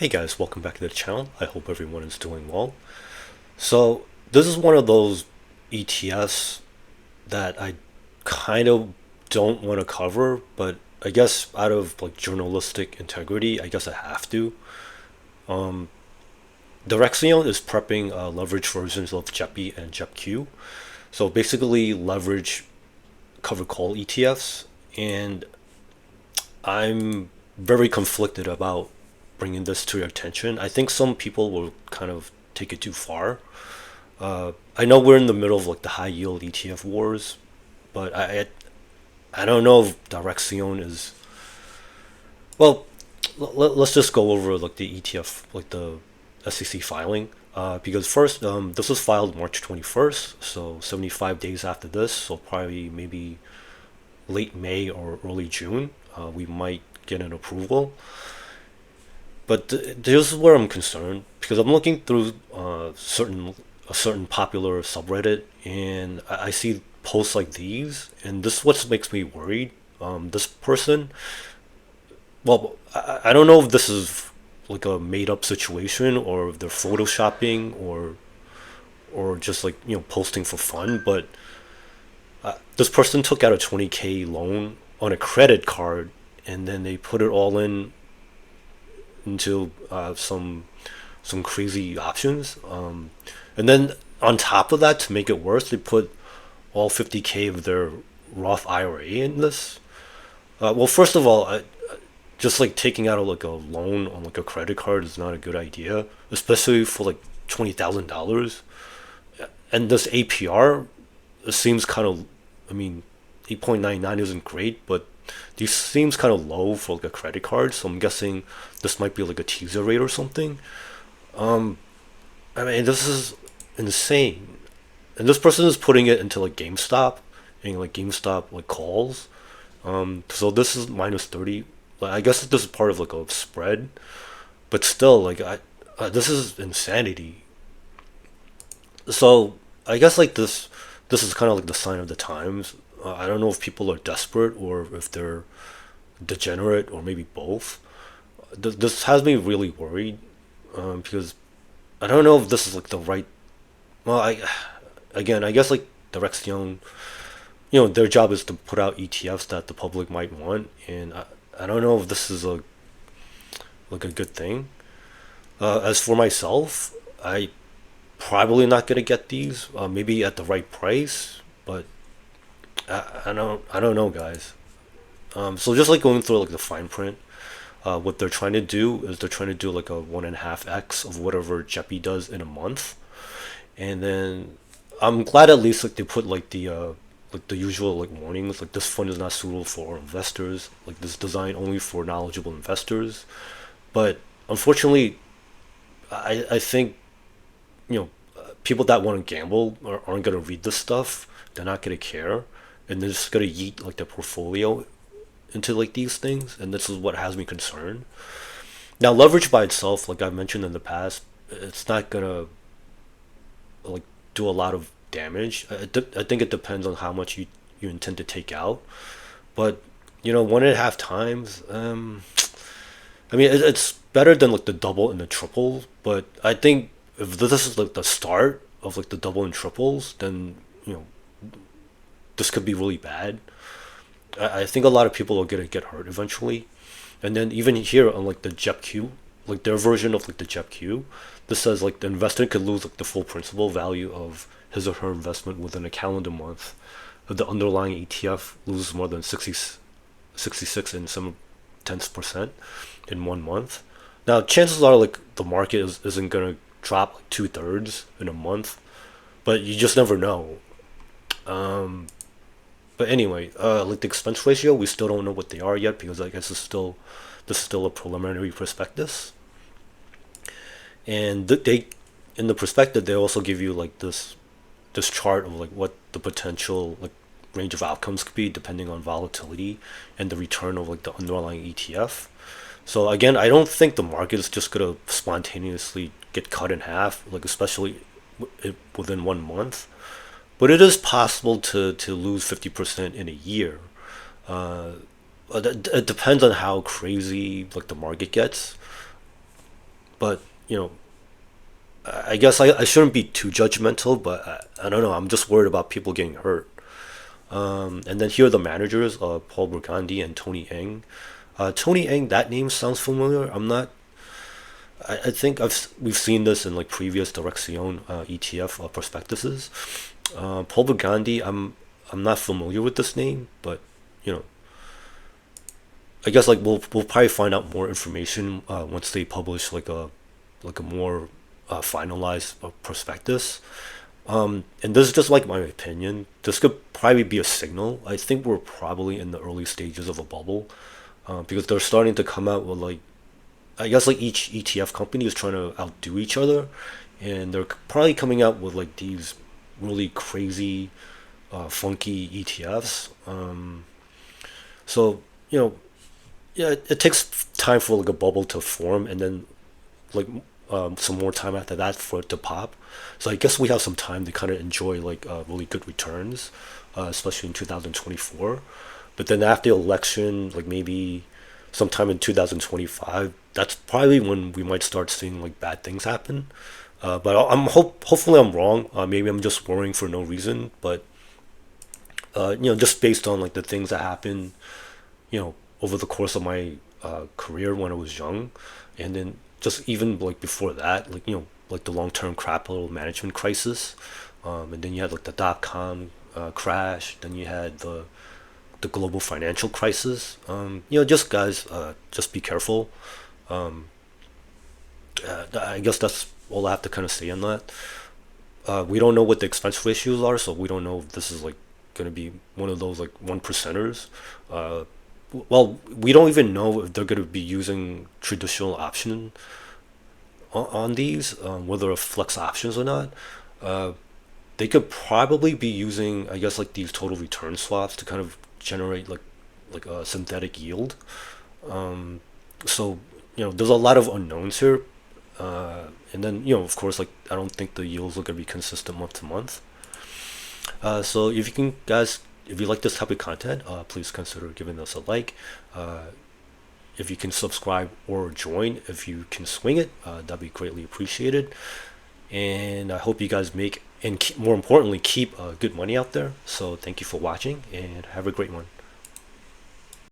Hey guys, welcome back to the channel. I hope everyone is doing well. So this is one of those ETFs that I kind of don't want to cover, but I guess out of like journalistic integrity, I guess I have to. Um, Direxion is prepping leverage versions of JEPI and JEPQ. So basically leverage covered call ETFs, and I'm very conflicted about bringing this to your attention. I think some people will kind of take it too far. I know we're in the middle of like the high yield ETF wars, but I don't know if Direxion is well. Let's just go over like the ETF, like the SEC filing. Because first, this was filed March 21st, so 75 days after this, so probably maybe late May or early June, we might get an approval. But this is where I'm concerned because I'm looking through a certain popular subreddit, and I see posts like these, and this is what makes me worried. This person, well, I don't know if this is like a made up situation or if they're photoshopping or just like posting for fun, but this person took out a 20K loan on a credit card, and then they put it all into some crazy options. And then on top of that, to make it worse, they put all 50K of their Roth IRA in this. Well, first of all, just like taking out like a loan on like a credit card is not a good idea, especially for like $20,000. And this APR seems kind of, I mean, 8.99 isn't great, but these seems kind of low for like a credit card. So I'm guessing this might be like a teaser rate or something. I mean, this is insane. And this person is putting it into like GameStop and like GameStop like calls. So this is minus 30. Like, I guess this is part of like a spread, but still, like this is insanity. So I guess like this is kind of like the sign of the times. I don't know if people are desperate or if they're degenerate or maybe both. This has me really worried, because I don't know if this is like the right. Well, I guess like Direxion, their job is to put out ETFs that the public might want, and I don't know if this is a good thing. As for myself, I probably not gonna get these. Maybe at the right price, but I don't know, guys. So just like going through like the fine print, what they're trying to do is they're trying to do like a 1.5x of whatever JEPI does in a month, and then I'm glad at least like they put like the usual like warnings, like this fund is not suitable for investors, like this is designed only for knowledgeable investors. But unfortunately, I think people that want to gamble aren't gonna read this stuff. They're not gonna care, and they're just gonna yeet like their portfolio into like these things, and this is what has me concerned. Now, leverage by itself, like I've mentioned in the past, it's not gonna like do a lot of damage. I think it depends on how much you intend to take out, but 1.5 times. I mean, it's better than like the double and the triple, but I think if this is like the start of like the double and triples, then you know this could be really bad. I think a lot of people are gonna get hurt eventually, and then even here on like the JEPQ, like their version of like the JEPQ, this says like the investor could lose like the full principal value of his or her investment within a calendar month if the underlying ETF loses more than 66 and some tenths percent in 1 month. Now chances are like the market isn't gonna drop like 2/3 in a month, but you just never know. But anyway, like the expense ratio, we still don't know what they are yet because I guess this is still a preliminary prospectus. And they in the prospectus they also give you like this chart of like what the potential like range of outcomes could be depending on volatility and the return of like the underlying ETF. So again, I don't think the market is just gonna spontaneously get cut in half, like especially within 1 month. But it is possible to lose 50% in a year. It depends on how crazy like the market gets. but you know, I guess I shouldn't be too judgmental, but I don't know. I'm just worried about people getting hurt. And then here are the managers, Paul Burgundy and Tony Ng. Tony Ng, that name sounds familiar. I'm not. I think we've seen this in like previous Direxion ETF prospectuses. Paul Burgundy, I'm not familiar with this name, but you know, I guess like we'll probably find out more information once they publish like a more finalized prospectus. And this is just like my opinion. This could probably be a signal. I think we're probably in the early stages of a bubble because they're starting to come out with like, I guess like each ETF company is trying to outdo each other, and they're probably coming out with like these really crazy, funky ETFs. So you know, yeah, it takes time for like a bubble to form, and then like some more time after that for it to pop. So I guess we have some time to kind of enjoy like really good returns, especially in 2024. But then after the election, like maybe sometime in 2025, that's probably when we might start seeing like bad things happen. But hopefully I'm wrong. Maybe I'm just worrying for no reason. But you know, just based on like the things that happen, you know, over the course of my career when I was young, and then just even like before that, like you know, like the long-term capital management crisis, and then you had like the dot-com crash, then you had the global financial crisis. You know, just guys, just be careful. I guess that's all I have to kind of say on that. We don't know what the expense ratios are, so we don't know if this is like going to be one of those like one percenters. Uh, well, we don't even know if they're going to be using traditional option on these, whether it's flex options or not. Uh, they could probably be using, I guess, like these total return swaps to kind of generate like a synthetic yield. So you know, there's a lot of unknowns here. And then you know, of course, like I don't think the yields are going to be consistent month to month. So if you can, guys, if you like this type of content, please consider giving us a like. Uh, if you can subscribe or join, if you can swing it, that'd be greatly appreciated. And I hope you guys make and keep, more importantly, keep good money out there. So thank you for watching and have a great one.